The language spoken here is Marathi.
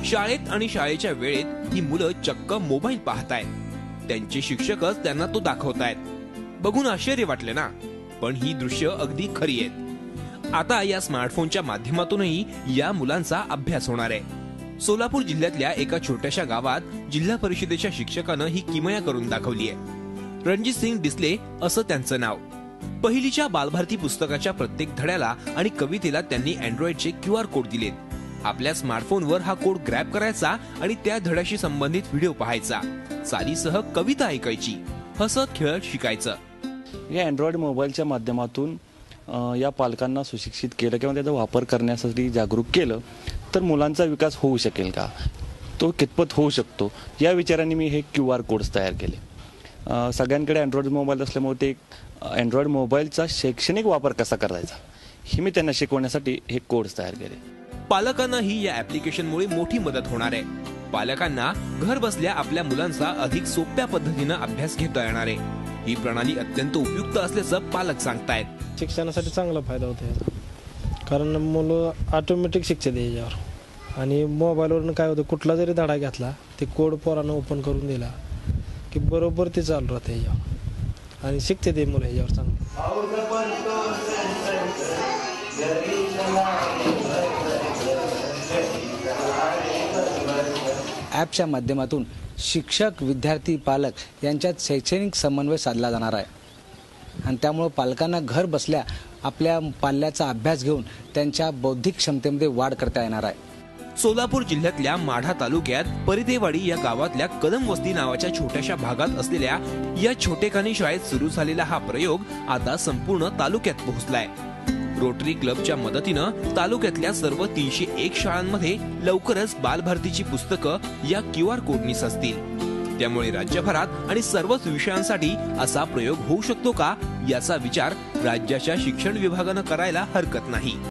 शाळेत आणि शाळेच्या वेळेत ही मुलं चक्क मोबाईल पाहतायत। त्यांचे शिक्षकच त्यांना तो दाखवतायत। बघून आश्चर्य वाटले ना, पण ही दृश्य अगदी खरी आहेत। आता या स्मार्टफोनच्या माध्यमातूनही या मुलांचा अभ्यास होणार आहे। सोलापूर जिल्ह्यातल्या एका छोट्याशा गावात जिल्हा परिषदेच्या शिक्षकानं ही किमया करून दाखवली आहे। रणजित सिंग डिसले असं त्यांचं नाव। पहिलीच्या बालभारती पुस्तकाच्या प्रत्येक धड्याला आणि कवितेला त्यांनी अँड्रॉइडचे QR कोड दिलेत। आपल्या स्मार्टफोनवर हा कोड ग्रॅब करायचा आणि त्या धड्याशी संबंधित व्हिडिओ पाहायचा, चालीसह कविता ऐकायची, हसत खेळत शिकायचं। या अँड्रॉइड मोबाईलच्या माध्यमातून या पालकांना सुशिक्षित केलं किंवा त्याचा वापर करण्यासाठी जागरूक केलं तर मुलांचा विकास होऊ शकेल का, तो कितपत होऊ शकतो, या विचाराने मी हे QR कोड्स तयार केले। सगळ्यांकडे अँड्रॉइड मोबाईल असल्यामुळे ते अँड्रॉइड मोबाईलचा शैक्षणिक वापर कसा करायचा हे मी त्यांना शिकवण्यासाठी हे कोड्स तयार केले। पालकांनाही या ऍप्लिकेशनमुळे मोठी मदत होणार आहे। पालकांना घर बसल्या आपल्या मुलांचा अधिक सोप्या पद्धतीनं अभ्यास घेता येणार आहे। ही प्रणाली अत्यंत उपयुक्त असल्याचं पालक सांगतायत। शिक्षणासाठी चांगला फायदा होतो, कारण मुलं ऑटोमॅटिक शिकतात याच्यावर। आणि मोबाईलवरून काय होतं, कुठला जरी धडा घेतला ते कोड पोरांना ओपन करून दिला की बरोबर ते चालू राहते याच्यावर आणि शिकते ते मुलं याच्यावर चांगलं। ॲपच्या माध्यमातून शिक्षक, विद्यार्थी, पालक यांच्यात शैक्षणिक समन्वय साधला जाणार आहे आणि त्यामुळे पालकांना घर बसल्या आपल्या पाल्याचा अभ्यास घेऊन त्यांच्या बौद्धिक क्षमतेमध्ये वाढ करता येणार आहे। सोलापूर जिल्ह्यातल्या माढा तालुक्यात परिदेवाडी या गावातल्या कदम वस्ती नावाच्या छोट्याशा भागात असलेल्या या छोटेखानी शाळेत सुरू झालेला हा प्रयोग आता संपूर्ण तालुक्यात पोहोचलाय। रोटरी क्लबच्या मदतीनं तालुक्यातल्या सर्व 301 शाळांमध्ये लवकरच बालभारतीची पुस्तकं या QR कोडनी सजतील। त्यामुळे राज्यभरात आणि सर्वच विषयांसाठी असा प्रयोग होऊ शकतो का, याचा विचार राज्याच्या शिक्षण विभागानं करायला हरकत नाही।